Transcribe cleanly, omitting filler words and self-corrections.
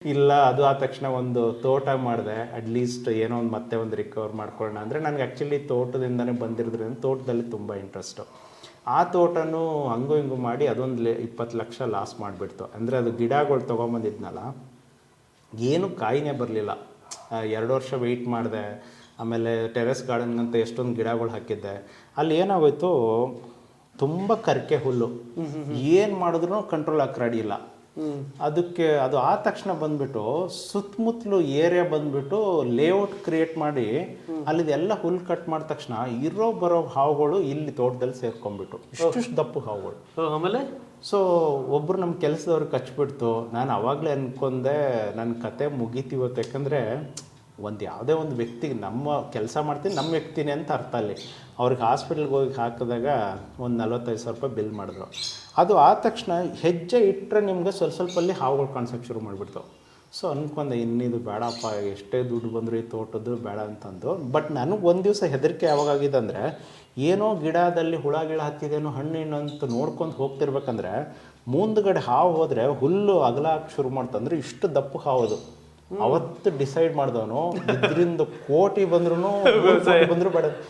ಇಲ್ಲ ಅದು ಆದ ತಕ್ಷಣ ಒಂದು ತೋಟ ಮಾಡಿದೆ, ಅಟ್ಲೀಸ್ಟ್ ಏನೋ ಒಂದು ಮತ್ತೆ ಒಂದು ರಿಕವರ್ ಮಾಡ್ಕೊಳ್ಳೋಣ ಅಂದರೆ. ನನಗೆ ಆ್ಯಕ್ಚುಲಿ ತೋಟದಿಂದನೇ ಬಂದಿರೋದ್ರಿಂದ ತೋಟದಲ್ಲಿ ತುಂಬ ಇಂಟ್ರೆಸ್ಟು. ಆ ತೋಟನೂ ಹಂಗೂ ಹಿಂಗೂ ಮಾಡಿ ಅದೊಂದು 20 ಲಕ್ಷ ಲಾಸ್ ಮಾಡಿಬಿಡ್ತು. ಅಂದರೆ ಅದು ಗಿಡಗಳು ತೊಗೊಂಬಂದಿದ್ನಲ್ಲ, ಏನೂ ಕಾಯಿನೇ ಬರಲಿಲ್ಲ. 2 ವರ್ಷ ವೆಯ್ಟ್ ಮಾಡಿದೆ. ಆಮೇಲೆ ಟೆರೆಸ್ ಗಾರ್ಡನ್ಗಂತ ಎಷ್ಟೊಂದು ಗಿಡಗಳು ಹಾಕಿದ್ದೆ. ಅಲ್ಲಿ ಏನಾಗೋಯ್ತು, ತುಂಬ ಕರ್ಕೆ ಹುಲ್ಲು, ಏನು ಮಾಡಿದ್ರು ಕಂಟ್ರೋಲ್ ಹಾಕಿ ಅದಕ್ಕೆ. ಅದು ಆದ ತಕ್ಷಣ ಬಂದ್ಬಿಟ್ಟು ಸುತ್ತಮುತ್ತಲು ಏರಿಯಾ ಬಂದ್ಬಿಟ್ಟು ಲೇಔಟ್ ಕ್ರಿಯೇಟ್ ಮಾಡಿ ಅಲ್ಲಿದೆಲ್ಲ ಹುಲ್ಲು ಕಟ್ ಮಾಡಿದ ತಕ್ಷಣ ಬರೋ ಹಾವುಗಳು ಇಲ್ಲಿ ತೋಟದಲ್ಲಿ ಸೇರ್ಕೊಂಡ್ಬಿಟ್ಟು ಇಷ್ಟು ದಪ್ಪು ಹಾವುಗಳು. ಆಮೇಲೆ ಒಬ್ರು ನಮ್ಮ ಕೆಲಸದವ್ರಿಗೆ ಕಚ್ಬಿಡ್ತು. ನಾನು ಅವಾಗಲೇ ಅನ್ಕೊಂಡೆ ನನ್ನ ಕತೆ ಮುಗೀತಿವತ್ತು. ಯಾಕಂದರೆ ಯಾವುದೇ ಒಂದು ವ್ಯಕ್ತಿಗೆ ನಮ್ಮ ಕೆಲಸ ಮಾಡ್ತೀನಿ, ನಮ್ಮ ವ್ಯಕ್ತಿನೇ ಅಂತ ಅರ್ಥ. ಅಲ್ಲಿ ಅವ್ರಿಗೆ ಹಾಸ್ಪಿಟ್ಲ್ಗೆ ಹೋಗಿ ಹಾಕಿದಾಗ ಒಂದು 45,000 ರೂಪಾಯಿ ಬಿಲ್ ಮಾಡಿದ್ರು. ಅದು ಆದ ತಕ್ಷಣ ಹೆಜ್ಜೆ ಇಟ್ಟರೆ ನಿಮ್ಗೆ ಸ್ವಲ್ಪಲ್ಲಿ ಹಾವುಗಳು ಕಾಣಿಸೋಕ್ಕೆ ಶುರು ಮಾಡಿಬಿಡ್ತು. ಅಂದ್ಕೊಂಡೆ ಇನ್ನಿದು ಬೇಡಪ್ಪ, ಎಷ್ಟೇ ದುಡ್ಡು ಬಂದರೂ ಈ ತೋಟದ್ದು ಬೇಡ ಅಂತಂದು. ಬಟ್ ನನಗೆ ಒಂದು ದಿವಸ ಹೆದರಿಕೆ ಯಾವಾಗಿದೆ ಅಂದರೆ, ಏನೋ ಗಿಡದಲ್ಲಿ ಹುಳ ಗಿಡ ಹತ್ತಿದೇನೋ ಹಣ್ಣು ಅಂತ ನೋಡ್ಕೊಂಡು ಹೋಗ್ತಿರ್ಬೇಕಂದ್ರೆ ಮುಂದ್ಗಡೆ ಹಾವು ಹೋದರೆ ಹುಲ್ಲು ಅಗಲಾಕ್ ಶುರು ಮಾಡ್ತಂದ್ರೆ ಇಷ್ಟು ದಪ್ಪು ಹಾವದು. ಅವತ್ತು ಡಿಸೈಡ್ ಮಾಡಿದವನು, ಇದರಿಂದ ಕೋಟಿ ಬಂದ್ರೂ ಬೇಡ,